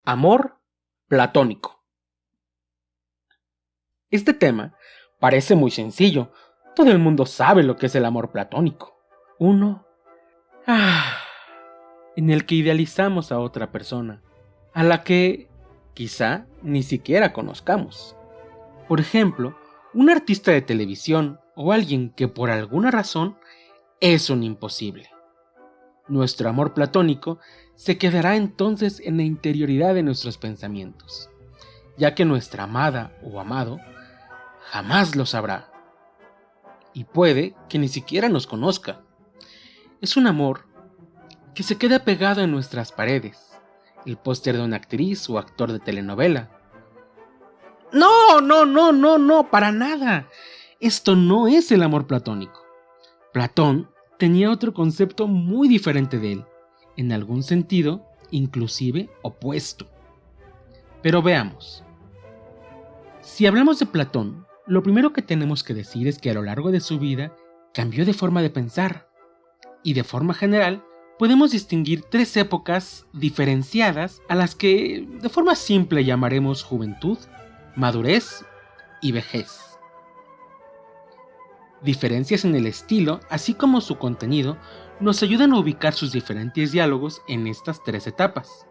Amor platónico. Este tema parece muy sencillo. Todo el mundo sabe lo que es el amor platónico. Uno en el que idealizamos a otra persona, a la que quizá ni siquiera conozcamos. Por ejemplo, un artista de televisión o alguien que por alguna razón es un imposible. Nuestro amor platónico se quedará entonces en la interioridad de nuestros pensamientos, ya que nuestra amada o amado jamás lo sabrá, y puede que ni siquiera nos conozca. Es un amor que se queda pegado en nuestras paredes, el póster de una actriz o actor de telenovela. No, para nada. Esto no es el amor platónico. Platón tenía otro concepto muy diferente de él, en algún sentido, inclusive opuesto. Pero veamos. Si hablamos de Platón, lo primero que tenemos que decir es que a lo largo de su vida cambió de forma de pensar, y de forma general podemos distinguir tres épocas diferenciadas a las que de forma simple llamaremos juventud, madurez y vejez. Diferencias en el estilo, así como su contenido, nos ayudan a ubicar sus diferentes diálogos en estas tres etapas.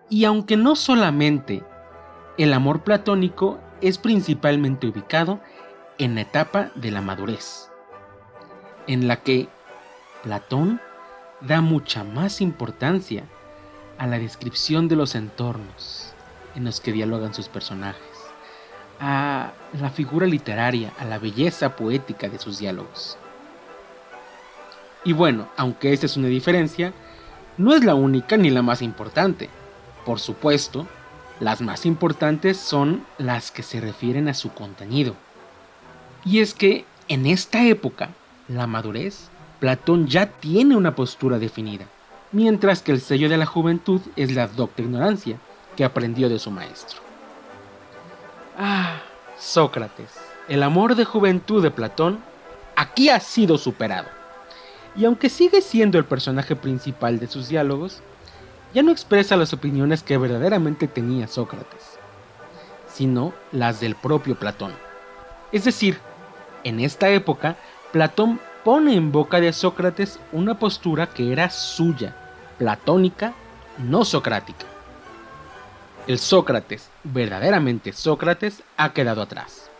Y aunque no solamente el amor platónico es principalmente ubicado en la etapa de la madurez, en la que Platón da mucha más importancia a la descripción de los entornos en los que dialogan sus personajes, a la figura literaria, a la belleza poética de sus diálogos. Y bueno, aunque esta es una diferencia, no es la única ni la más importante. Por supuesto, las más importantes son las que se refieren a su contenido. Y es que en esta época, la madurez, Platón ya tiene una postura definida, mientras que el sello de la juventud es la docta ignorancia que aprendió de su maestro. Sócrates, el amor de juventud de Platón, aquí ha sido superado. Y aunque sigue siendo el personaje principal de sus diálogos, ya no expresa las opiniones que verdaderamente tenía Sócrates, sino las del propio Platón. Es decir, en esta época, Platón pone en boca de Sócrates una postura que era suya, platónica, no socrática. El Sócrates, verdaderamente Sócrates, ha quedado atrás,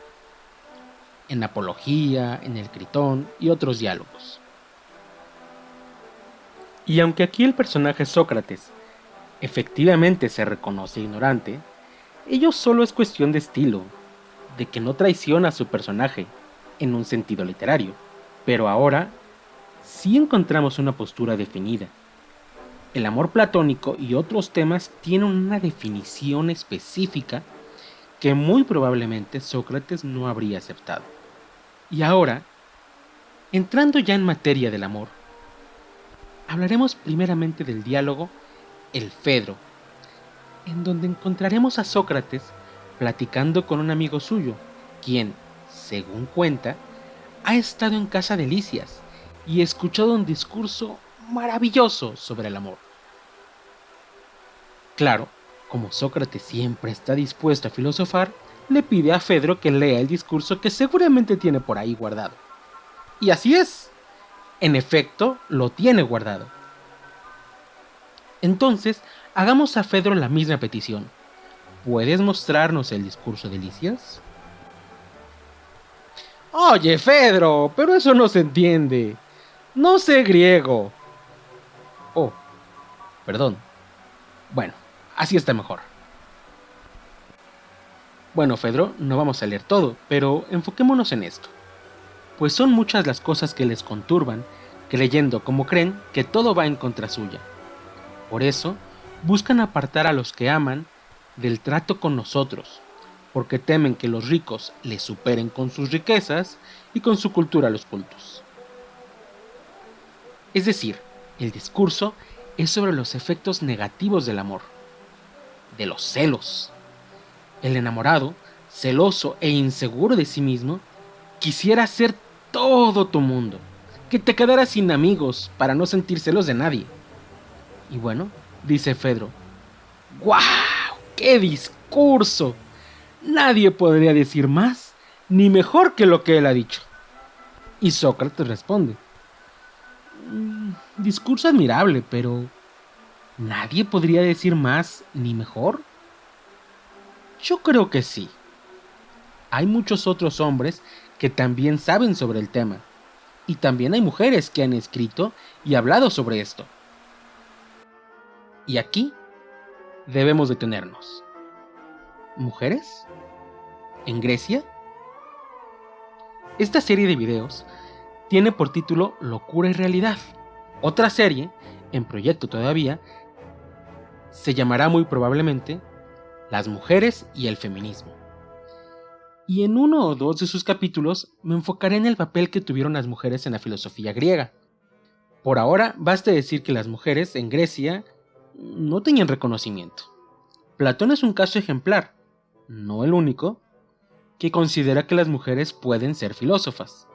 en Apología, en el Critón y otros diálogos. Y aunque aquí el personaje Sócrates efectivamente se reconoce ignorante, ello solo es cuestión de estilo, de que no traiciona a su personaje en un sentido literario. Pero ahora sí encontramos una postura definida. El amor platónico y otros temas tienen una definición específica que muy probablemente Sócrates no habría aceptado. Y ahora, entrando ya en materia del amor, hablaremos primeramente del diálogo El Fedro, en donde encontraremos a Sócrates platicando con un amigo suyo, quien, según cuenta, ha estado en casa de Licias y escuchado un discurso maravilloso sobre el amor. Claro, como Sócrates siempre está dispuesto a filosofar, le pide a Fedro que lea el discurso que seguramente tiene por ahí guardado. Y así es, en efecto, lo tiene guardado. Entonces, hagamos a Fedro la misma petición. ¿Puedes mostrarnos el discurso de Licias? Oye, Fedro, pero eso no se entiende. No sé griego. Oh, perdón. Bueno, así está mejor. Bueno, Fedro, no vamos a leer todo, pero enfoquémonos en esto. Pues son muchas las cosas que les conturban, creyendo como creen que todo va en contra suya. Por eso, buscan apartar a los que aman del trato con nosotros, porque temen que los ricos les superen con sus riquezas y con su cultura a los cultos. Es decir, el discurso es sobre los efectos negativos del amor, de los celos. El enamorado, celoso e inseguro de sí mismo, quisiera ser todo tu mundo, que te quedaras sin amigos para no sentir celos de nadie. Y bueno, dice Fedro, ¡guau! ¡Qué discurso! Nadie podría decir más ni mejor que lo que él ha dicho. Y Sócrates responde: discurso admirable, pero ¿nadie podría decir más ni mejor? Yo creo que sí. Hay muchos otros hombres que también saben sobre el tema, y también hay mujeres que han escrito y hablado sobre esto. Y aquí debemos detenernos. ¿Mujeres? ¿En Grecia? Esta serie de videos tiene por título Locura y Realidad. Otra serie, en proyecto todavía, se llamará muy probablemente Las mujeres y el feminismo. Y en uno o dos de sus capítulos me enfocaré en el papel que tuvieron las mujeres en la filosofía griega. Por ahora, basta decir que las mujeres en Grecia no tenían reconocimiento. Platón es un caso ejemplar, no el único, que considera que las mujeres pueden ser filósofas.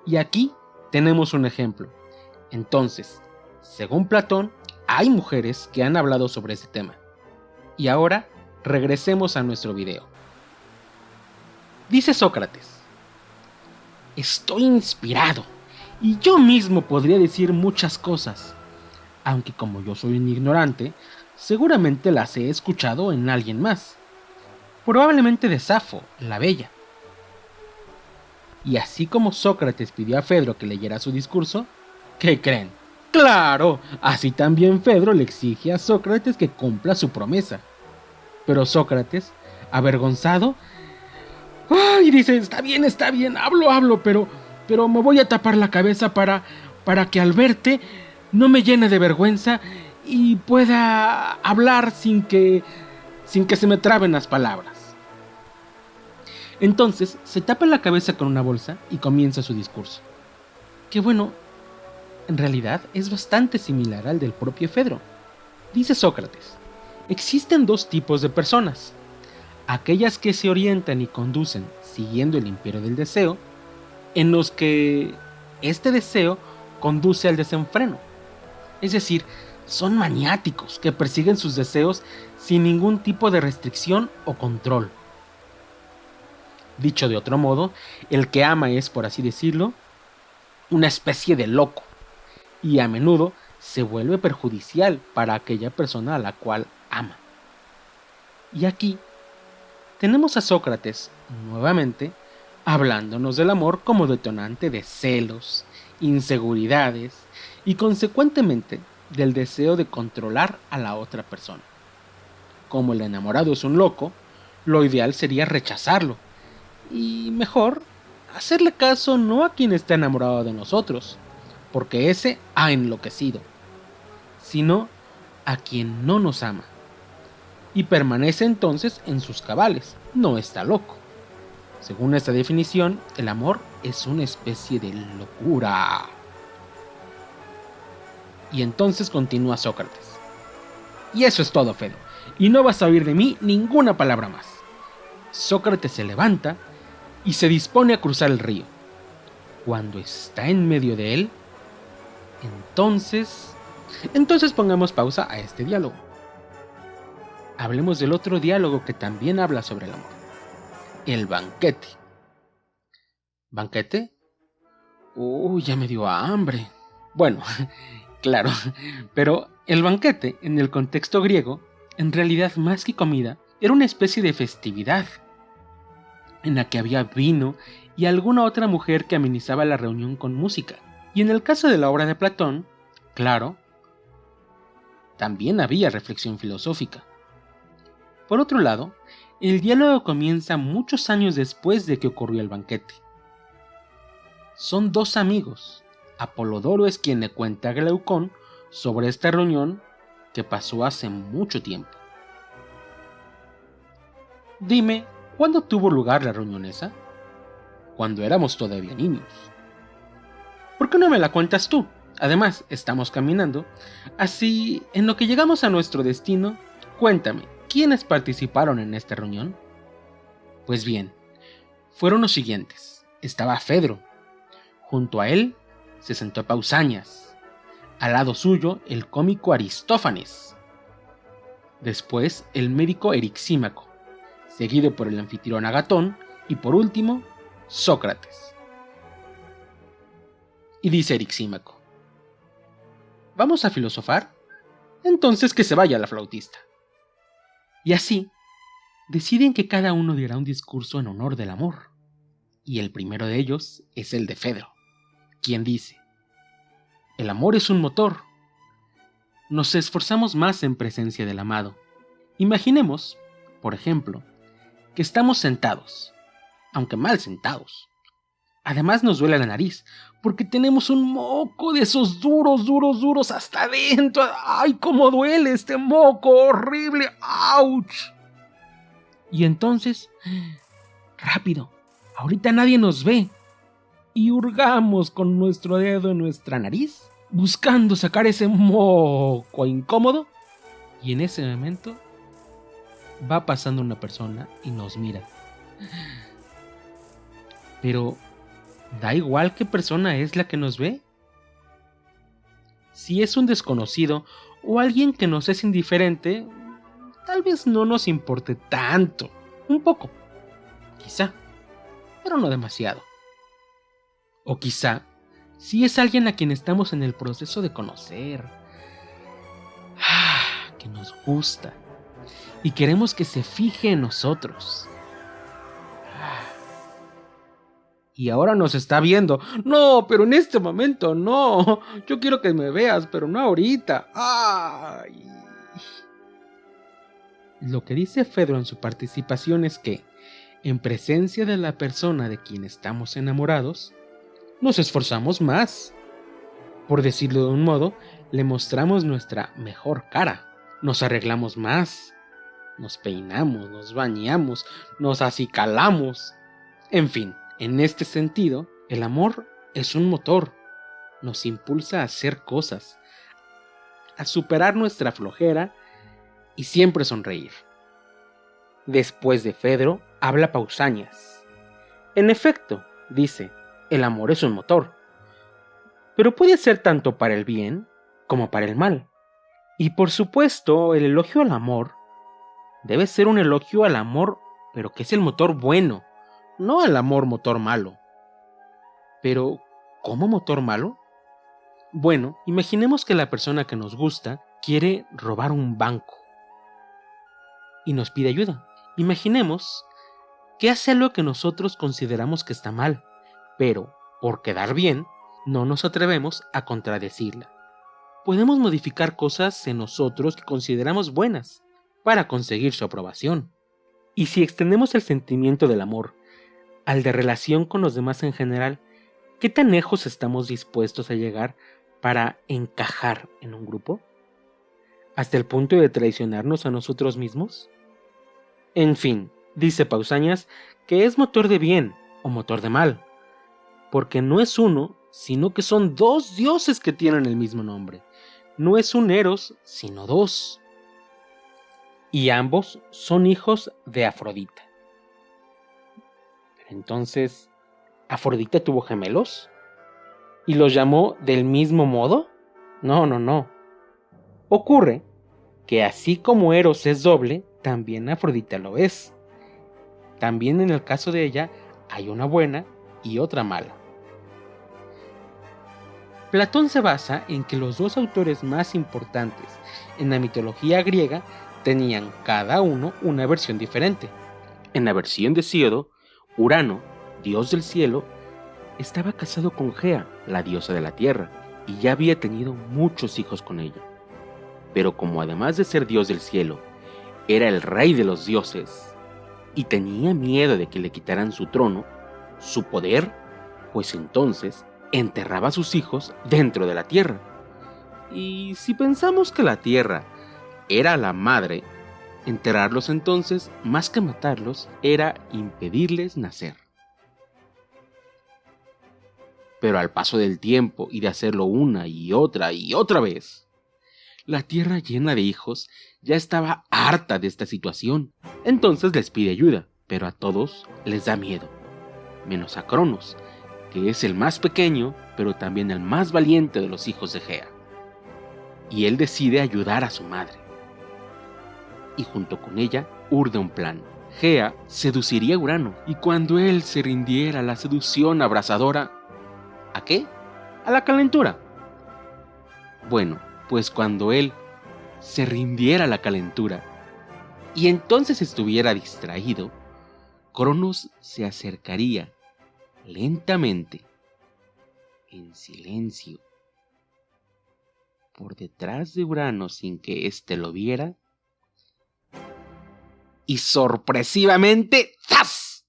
Y aquí tenemos un ejemplo. Entonces, según Platón, hay mujeres que han hablado sobre ese tema. Y ahora, regresemos a nuestro video. Dice Sócrates: estoy inspirado, y yo mismo podría decir muchas cosas, aunque como yo soy un ignorante, seguramente las he escuchado en alguien más, probablemente de Safo, la bella. Y así como Sócrates pidió a Fedro que leyera su discurso, ¿qué creen? ¡Claro! Así también Fedro le exige a Sócrates que cumpla su promesa. Pero Sócrates, avergonzado, y dice: está bien, hablo, pero me voy a tapar la cabeza para que al verte no me llene de vergüenza y pueda hablar sin que se me traben las palabras. Entonces se tapa la cabeza con una bolsa y comienza su discurso. Que bueno, en realidad es bastante similar al del propio Fedro. Dice Sócrates: existen dos tipos de personas: aquellas que se orientan y conducen siguiendo el imperio del deseo, en los que este deseo conduce al desenfreno. Es decir, son maniáticos que persiguen sus deseos sin ningún tipo de restricción o control. Dicho de otro modo, el que ama es, por así decirlo, una especie de loco, y a menudo se vuelve perjudicial para aquella persona a la cual ama. Y aquí tenemos a Sócrates, nuevamente, hablándonos del amor como detonante de celos, inseguridades y consecuentemente del deseo de controlar a la otra persona. Como el enamorado es un loco, lo ideal sería rechazarlo y mejor hacerle caso no a quien está enamorado de nosotros, porque ese ha enloquecido, sino a quien no nos ama. Y permanece entonces en sus cabales, no está loco. Según esta definición, el amor es una especie de locura. Y entonces continúa Sócrates: y eso es todo, Fedro, y no vas a oír de mí ninguna palabra más. Sócrates se levanta y se dispone a cruzar el río. Cuando está en medio de él, entonces pongamos pausa a este diálogo. Hablemos del otro diálogo que también habla sobre el amor: el banquete. ¿Banquete? Ya me dio hambre. Bueno, claro, pero el banquete, en el contexto griego, en realidad más que comida, era una especie de festividad, en la que había vino y alguna otra mujer que amenizaba la reunión con música. Y en el caso de la obra de Platón, claro, también había reflexión filosófica. Por otro lado, el diálogo comienza muchos años después de que ocurrió el banquete. Son dos amigos. Apolodoro es quien le cuenta a Glaucón sobre esta reunión que pasó hace mucho tiempo. Dime, ¿cuándo tuvo lugar la reunión esa? Cuando éramos todavía niños. ¿Por qué no me la cuentas tú? Además, estamos caminando, así en lo que llegamos a nuestro destino, cuéntame, ¿quiénes participaron en esta reunión? Pues bien, fueron los siguientes. Estaba Fedro. Junto a él se sentó Pausanias. Al lado suyo, el cómico Aristófanes. después el médico Erixímaco, seguido por el anfitrión Agatón y por último Sócrates. Y dice Erixímaco: ¿vamos a filosofar? Entonces que se vaya la flautista. Y así, deciden que cada uno dirá un discurso en honor del amor. Y el primero de ellos es el de Fedro, quien dice: el amor es un motor. Nos esforzamos más en presencia del amado. Imaginemos, por ejemplo, que estamos sentados, aunque mal sentados. Además nos duele la nariz, porque tenemos un moco de esos duros hasta adentro. ¡Ay, cómo duele este moco! ¡Horrible! ¡Auch! Y entonces, rápido, ahorita nadie nos ve. Y hurgamos con nuestro dedo en nuestra nariz, buscando sacar ese moco incómodo. Y en ese momento va pasando una persona y nos mira. Pero ¿da igual qué persona es la que nos ve? Si es un desconocido o alguien que nos es indiferente, tal vez no nos importe tanto. Un poco, quizá, pero no demasiado. O quizá, si es alguien a quien estamos en el proceso de conocer, que nos gusta y queremos que se fije en nosotros. Y ahora nos está viendo. No, pero en este momento no. Yo quiero que me veas, pero no ahorita. ¡Ay! Lo que dice Fedro en su participación es que, en presencia de la persona de quien estamos enamorados, nos esforzamos más. Por decirlo de un modo, le mostramos nuestra mejor cara. Nos arreglamos más. Nos peinamos, nos bañamos, nos acicalamos. En fin. En este sentido, el amor es un motor, nos impulsa a hacer cosas, a superar nuestra flojera y siempre sonreír. Después de Fedro, habla Pausanias. En efecto, dice, el amor es un motor, pero puede ser tanto para el bien como para el mal. Y por supuesto, el elogio al amor debe ser un elogio al amor, pero que es el motor bueno. No al amor motor malo. Pero, ¿cómo motor malo? Bueno, imaginemos que la persona que nos gusta quiere robar un banco y nos pide ayuda. Imaginemos que hace algo que nosotros consideramos que está mal, pero, por quedar bien, no nos atrevemos a contradecirla. Podemos modificar cosas en nosotros que consideramos buenas para conseguir su aprobación. Y si extendemos el sentimiento del amor al de relación con los demás en general, ¿qué tan lejos estamos dispuestos a llegar para encajar en un grupo? ¿Hasta el punto de traicionarnos a nosotros mismos? En fin, dice Pausanias que es motor de bien o motor de mal, porque no es uno, sino que son dos dioses que tienen el mismo nombre. No es un Eros, sino dos. Y ambos son hijos de Afrodita. Entonces, ¿Afrodita tuvo gemelos? ¿Y los llamó del mismo modo? No. Ocurre que así como Eros es doble, también Afrodita lo es. También en el caso de ella hay una buena y otra mala. Platón se basa en que los dos autores más importantes en la mitología griega tenían cada uno una versión diferente. En la versión de Hesíodo, Urano, dios del cielo, estaba casado con Gea, la diosa de la tierra, y ya había tenido muchos hijos con ella. Pero como además de ser dios del cielo, era el rey de los dioses, y tenía miedo de que le quitaran su trono, su poder, pues entonces enterraba a sus hijos dentro de la tierra. Y si pensamos que la tierra era la madre, enterrarlos entonces, más que matarlos, era impedirles nacer. Pero al paso del tiempo y de hacerlo una y otra vez, la tierra llena de hijos ya estaba harta de esta situación. Entonces les pide ayuda, pero a todos les da miedo, menos a Cronos, que es el más pequeño, pero también el más valiente de los hijos de Gea. Y él decide ayudar a su madre. y junto con ella urde un plan. Gea seduciría a Urano, y cuando él se rindiera a la seducción abrasadora, ¿a qué? A la calentura. Bueno, pues cuando él se rindiera a la calentura y entonces estuviera distraído, Cronos se acercaría lentamente, en silencio, por detrás de Urano sin que éste lo viera, y sorpresivamente, ¡zas!,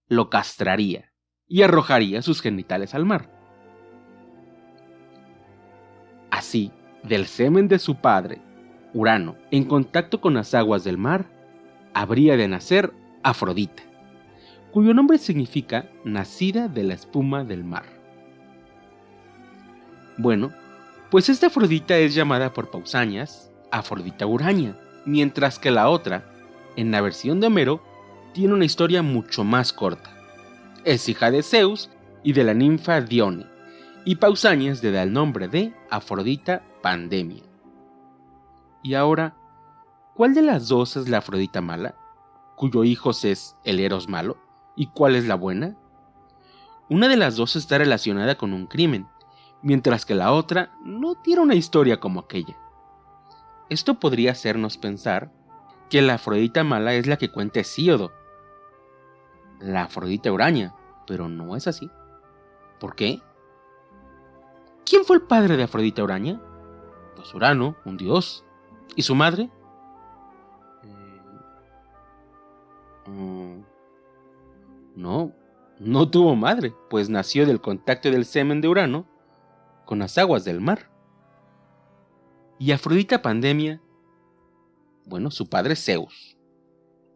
lo castraría y arrojaría sus genitales al mar. Así, del semen de su padre, Urano, en contacto con las aguas del mar, habría de nacer Afrodita, cuyo nombre significa nacida de la espuma del mar. Bueno, pues esta Afrodita es llamada por Pausanias Afrodita Urania, mientras que la otra, en la versión de Homero, tiene una historia mucho más corta. Es hija de Zeus y de la ninfa Dione, y Pausanias le da el nombre de Afrodita Pandemia. Y ahora, ¿cuál de las dos es la Afrodita mala, cuyo hijo es el Eros malo, y cuál es la buena? Una de las dos está relacionada con un crimen, mientras que la otra no tiene una historia como aquella. Esto podría hacernos pensar que la Afrodita mala es la que cuenta Hesíodo, la Afrodita Urania, pero no es así. ¿Por qué? ¿Quién fue el padre de Afrodita Urania? Pues Urano, un dios. ¿Y su madre? No tuvo madre, pues nació del contacto del semen de Urano con las aguas del mar. Y Afrodita Pandemia, bueno, su padre es Zeus,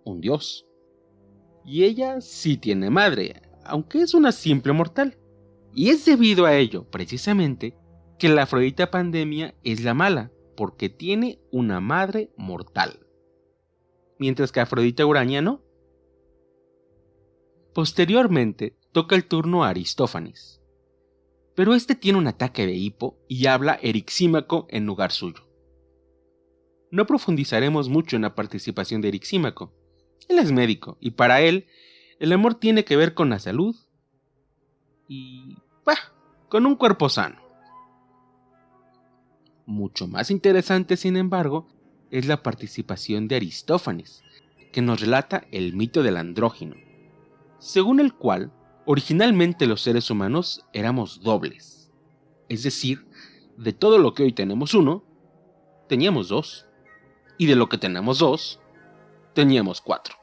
un dios. Y ella sí tiene madre, aunque es una simple mortal. Y es debido a ello, precisamente, que la Afrodita Pandemia es la mala, porque tiene una madre mortal. Mientras que Afrodita Urania no. Posteriormente, toca el turno a Aristófanes. Pero este tiene un ataque de hipo y habla Erixímaco en lugar suyo. No profundizaremos mucho en la participación de Erixímaco. Él es médico, y para él, el amor tiene que ver con la salud y, con un cuerpo sano. Mucho más interesante, sin embargo, es la participación de Aristófanes, que nos relata el mito del andrógino, según el cual, originalmente los seres humanos éramos dobles. Es decir, de todo lo que hoy tenemos uno, teníamos dos. Y de lo que tenemos dos, teníamos cuatro.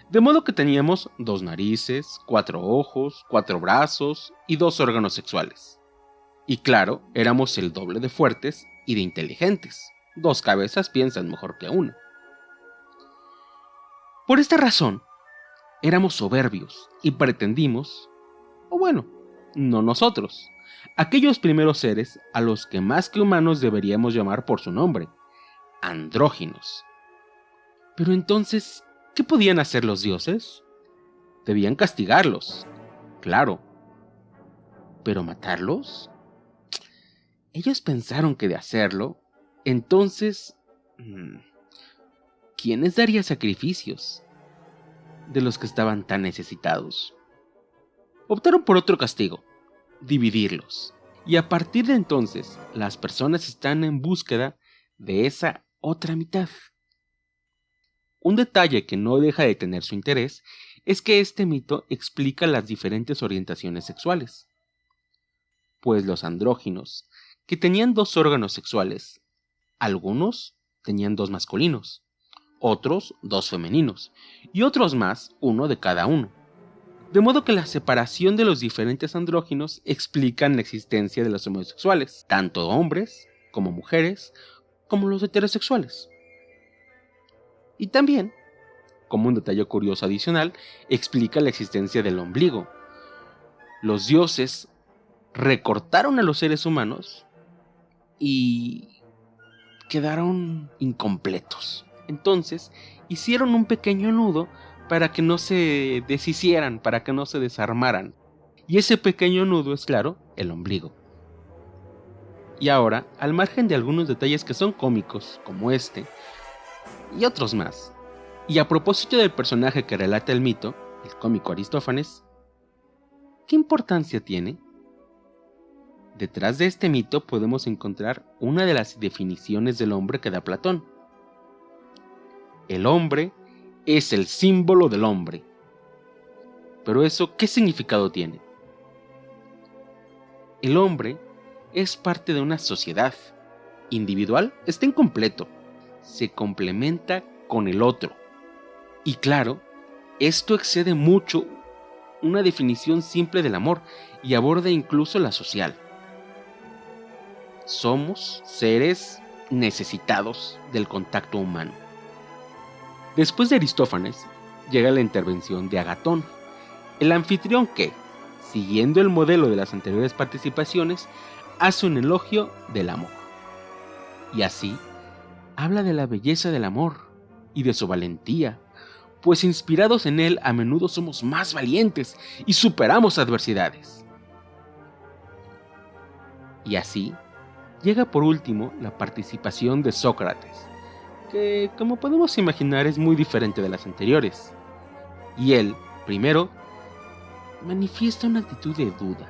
De modo que teníamos 2 narices, 4 ojos, 4 brazos y 2 órganos sexuales. Y claro, éramos el doble de fuertes y de inteligentes. 2 cabezas piensan mejor que una. Por esta razón, éramos soberbios y pretendimos, o bueno, no nosotros, aquellos primeros seres a los que más que humanos deberíamos llamar por su nombre, andróginos. Pero entonces, ¿qué podían hacer los dioses? Debían castigarlos, claro. ¿Pero matarlos? Ellos pensaron que de hacerlo, entonces, ¿quién les daría sacrificios de los que estaban tan necesitados? Optaron por otro castigo, dividirlos. Y a partir de entonces, las personas están en búsqueda de esa otra mitad. Un detalle que no deja de tener su interés es que este mito explica las diferentes orientaciones sexuales. Pues los andróginos, que tenían 2 órganos sexuales, algunos tenían 2 masculinos, otros 2 femeninos, y otros más, 1 de cada uno. De modo que la separación de los diferentes andróginos explican la existencia de los homosexuales, tanto hombres como mujeres, como los heterosexuales. Y también, como un detalle curioso adicional, explica la existencia del ombligo. Los dioses recortaron a los seres humanos y quedaron incompletos. Entonces, hicieron un pequeño nudo para que no se deshicieran, para que no se desarmaran. Y ese pequeño nudo es, claro, el ombligo. Y ahora, al margen de algunos detalles que son cómicos, como este, y otros más. Y a propósito del personaje que relata el mito, el cómico Aristófanes, ¿qué importancia tiene? Detrás de este mito podemos encontrar una de las definiciones del hombre que da Platón. El hombre es el símbolo del hombre. Pero eso, ¿qué significado tiene? El hombre es parte de una sociedad. Individual está incompleto. Se complementa con el otro. Y claro, esto excede mucho una definición simple del amor y aborda incluso la social. Somos seres necesitados del contacto humano. Después de Aristófanes, llega la intervención de Agatón, el anfitrión que, siguiendo el modelo de las anteriores participaciones, hace un elogio del amor. Y así, habla de la belleza del amor y de su valentía, pues inspirados en él a menudo somos más valientes y superamos adversidades. Y así, llega por último la participación de Sócrates, que como podemos imaginar es muy diferente de las anteriores. Y él, primero, manifiesta una actitud de duda.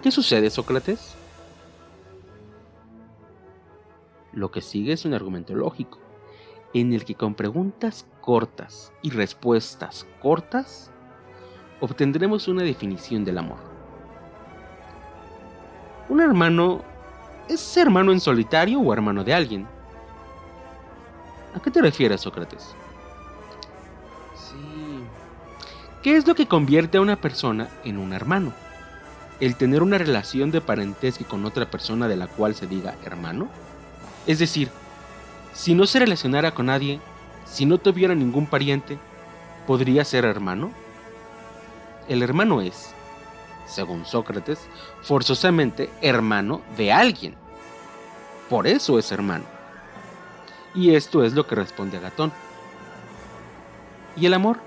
¿Qué sucede, Sócrates? Lo que sigue es un argumento lógico, en el que con preguntas cortas y respuestas cortas, obtendremos una definición del amor. Un hermano es hermano en solitario o hermano de alguien. ¿A qué te refieres, Sócrates? Sí. ¿Qué es lo que convierte a una persona en un hermano? ¿El tener una relación de parentesco con otra persona de la cual se diga hermano? Es decir, si no se relacionara con nadie, si no tuviera ningún pariente, ¿podría ser hermano? El hermano es, según Sócrates, forzosamente hermano de alguien. Por eso es hermano. Y esto es lo que responde Agatón. ¿Y el amor?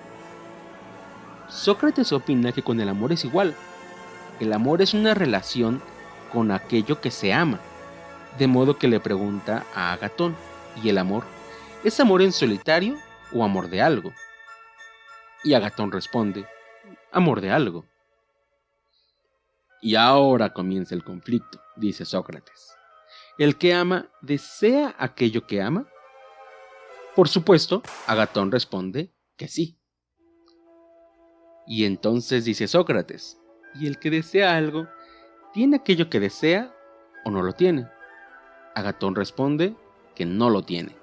Sócrates opina que con el amor es igual. El amor es una relación con aquello que se ama, de modo que le pregunta a Agatón, ¿y el amor? ¿Es amor en solitario o amor de algo? Y Agatón responde, amor de algo. Y ahora comienza el conflicto, dice Sócrates. ¿El que ama desea aquello que ama? Por supuesto, Agatón responde que sí. Y entonces dice Sócrates, ¿y el que desea algo, tiene aquello que desea o no lo tiene? Agatón responde que no lo tiene.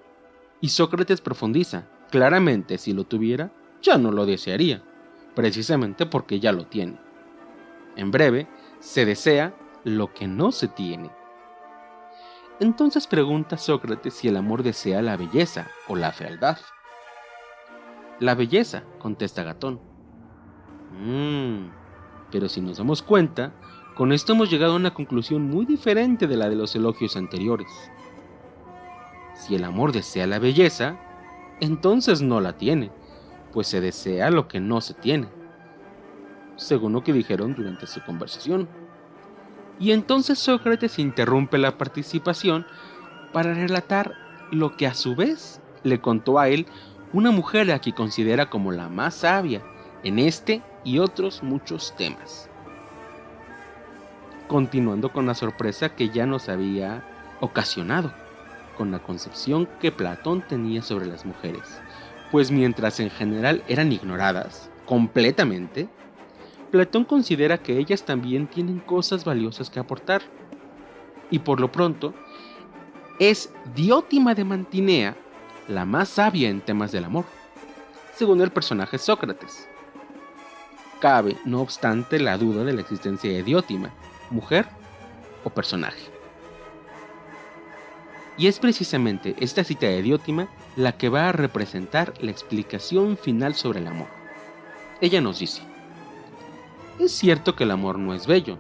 Y Sócrates profundiza, claramente si lo tuviera, ya no lo desearía, precisamente porque ya lo tiene. En breve, se desea lo que no se tiene. Entonces pregunta Sócrates si el amor desea la belleza o la fealdad. La belleza, contesta Agatón. Pero si nos damos cuenta, con esto hemos llegado a una conclusión muy diferente de la de los elogios anteriores. Si el amor desea la belleza, entonces no la tiene, pues se desea lo que no se tiene, según lo que dijeron durante su conversación. Y entonces Sócrates interrumpe la participación para relatar lo que a su vez le contó a él una mujer a quien considera como la más sabia en este y otros muchos temas. Continuando con la sorpresa que ya nos había ocasionado, con la concepción que Platón tenía sobre las mujeres, pues mientras en general eran ignoradas completamente, Platón considera que ellas también tienen cosas valiosas que aportar, y por lo pronto, es Diótima de Mantinea la más sabia en temas del amor, según el personaje Sócrates. Cabe, no obstante, la duda de la existencia de Diótima, mujer o personaje. Y es precisamente esta cita de Diótima la que va a representar la explicación final sobre el amor. Ella nos dice, es cierto que el amor no es bello,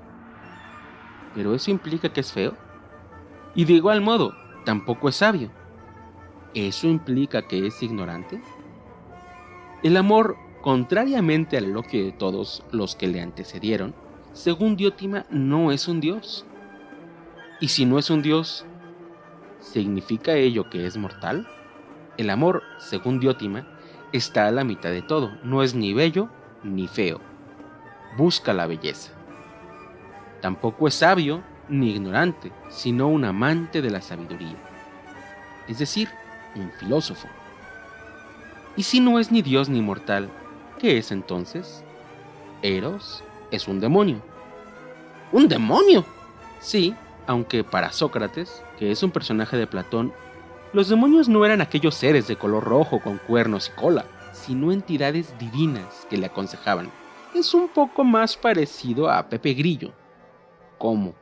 pero ¿eso implica que es feo? Y de igual modo, tampoco es sabio. ¿Eso implica que es ignorante? El amor Contrariamente al elogio de todos los que le antecedieron, según Diótima no es un dios. Y si no es un dios, ¿significa ello que es mortal? El amor, según Diótima, está a la mitad de todo, no es ni bello ni feo, busca la belleza. Tampoco es sabio ni ignorante, sino un amante de la sabiduría, es decir, un filósofo. Y si no es ni dios ni mortal, ¿qué es entonces? Eros es un demonio. ¿Un demonio? Sí, aunque para Sócrates, que es un personaje de Platón, los demonios no eran aquellos seres de color rojo con cuernos y cola, sino entidades divinas que le aconsejaban. Es un poco más parecido a Pepe Grillo. ¿Cómo?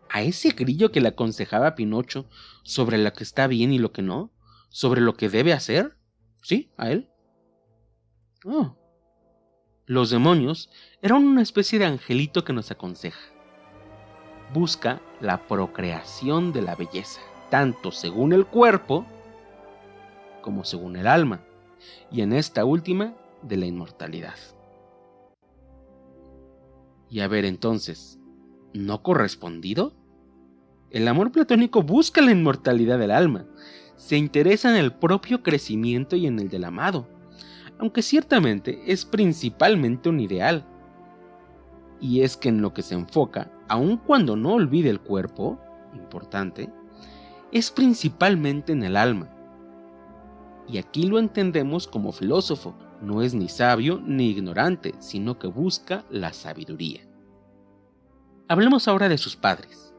¿A ese grillo que le aconsejaba a Pinocho sobre lo que está bien y lo que no? ¿Sobre lo que debe hacer? ¿Sí? ¿A él? Oh. Los demonios eran una especie de angelito que nos aconseja. Busca la procreación de la belleza, tanto según el cuerpo como según el alma, y en esta última de la inmortalidad. Y a ver entonces, ¿no correspondido? El amor platónico busca la inmortalidad del alma, se interesa en el propio crecimiento y en el del amado, aunque ciertamente es principalmente un ideal. Y es que en lo que se enfoca, aun cuando no olvide el cuerpo, importante, es principalmente en el alma. Y aquí lo entendemos como filósofo, no es ni sabio ni ignorante, sino que busca la sabiduría. Hablemos ahora de sus padres.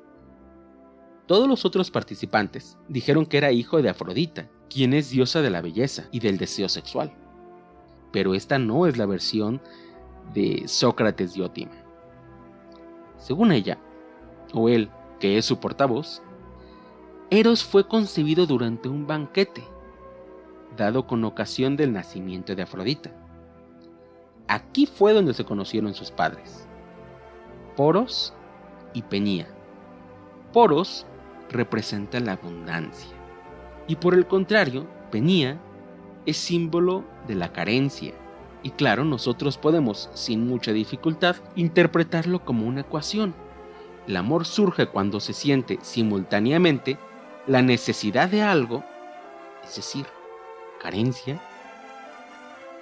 Todos los otros participantes dijeron que era hijo de Afrodita, quien es diosa de la belleza y del deseo sexual. Pero esta no es la versión de Sócrates Diótima. Según ella, o él, que es su portavoz, Eros fue concebido durante un banquete, dado con ocasión del nacimiento de Afrodita. Aquí fue donde se conocieron sus padres, Poros y Penía. Poros representa la abundancia, y por el contrario, Penía es símbolo de la carencia. Y claro, nosotros podemos, sin mucha dificultad, interpretarlo como una ecuación. El amor surge cuando se siente simultáneamente la necesidad de algo, es decir, carencia,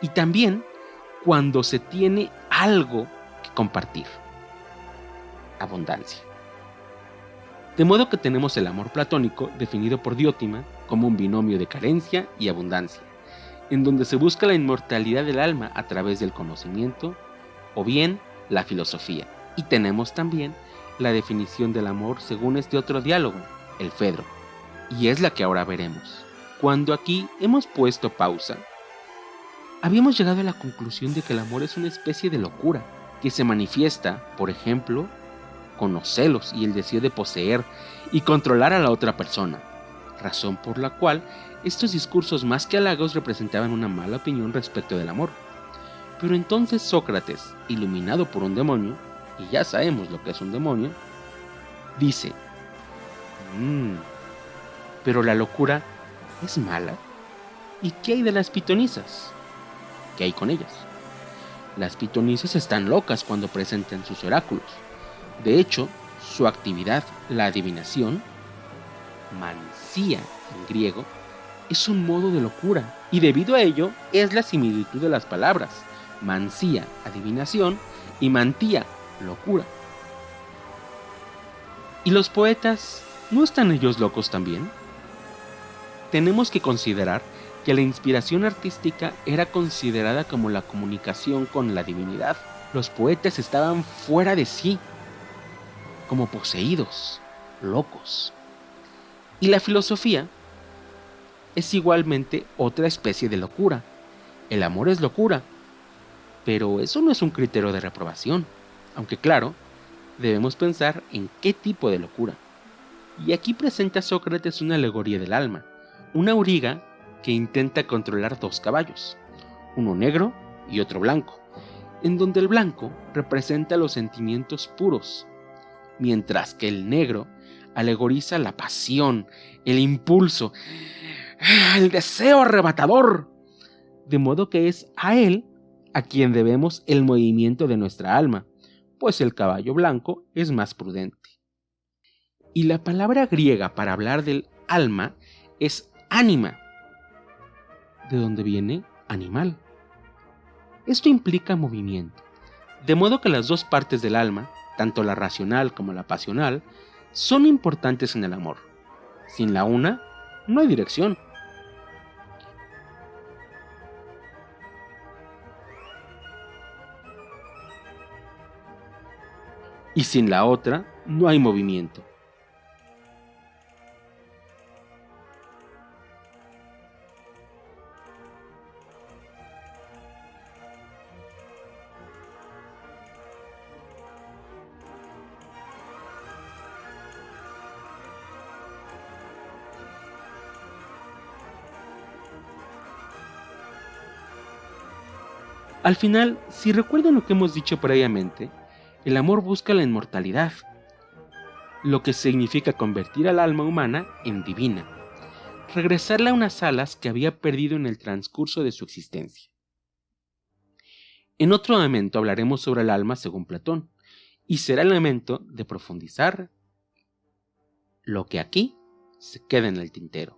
y también cuando se tiene algo que compartir, abundancia. De modo que tenemos el amor platónico definido por Diótima como un binomio de carencia y abundancia, en donde se busca la inmortalidad del alma a través del conocimiento o bien la filosofía. Y tenemos también la definición del amor según este otro diálogo, el Fedro, y es la que ahora veremos. Cuando aquí hemos puesto pausa, habíamos llegado a la conclusión de que el amor es una especie de locura que se manifiesta, por ejemplo, con los celos y el deseo de poseer y controlar a la otra persona, razón por la cual estos discursos más que halagos representaban una mala opinión respecto del amor. Pero entonces Sócrates, iluminado por un demonio, y ya sabemos lo que es un demonio, dice, pero la locura es mala. ¿Y qué hay de las pitonisas? ¿Qué hay con ellas? Las pitonisas están locas cuando presentan sus oráculos. De hecho, su actividad, la adivinación, mancia en griego, es un modo de locura, y debido a ello es la similitud de las palabras mancia, adivinación, y mantía, locura. ¿Y los poetas no están ellos locos también? Tenemos que considerar que la inspiración artística era considerada como la comunicación con la divinidad. Los poetas estaban fuera de sí, como poseídos, locos. Y la filosofía es igualmente otra especie de locura. El amor es locura, pero eso no es un criterio de reprobación, aunque claro, debemos pensar en qué tipo de locura. Y aquí presenta Sócrates una alegoría del alma, una auriga que intenta controlar dos caballos, uno negro y otro blanco, en donde el blanco representa los sentimientos puros, mientras que el negro alegoriza la pasión, el impulso, el deseo arrebatador, de modo que es a él a quien debemos el movimiento de nuestra alma, pues el caballo blanco es más prudente. Y la palabra griega para hablar del alma es ánima, de donde viene animal. Esto implica movimiento, de modo que las dos partes del alma, tanto la racional como la pasional, son importantes en el amor. Sin la una, no hay dirección. Y sin la otra, no hay movimiento. Al final, si recuerdan lo que hemos dicho previamente, el amor busca la inmortalidad, lo que significa convertir al alma humana en divina, regresarle a unas alas que había perdido en el transcurso de su existencia. En otro momento hablaremos sobre el alma según Platón, y será el momento de profundizar lo que aquí se queda en el tintero.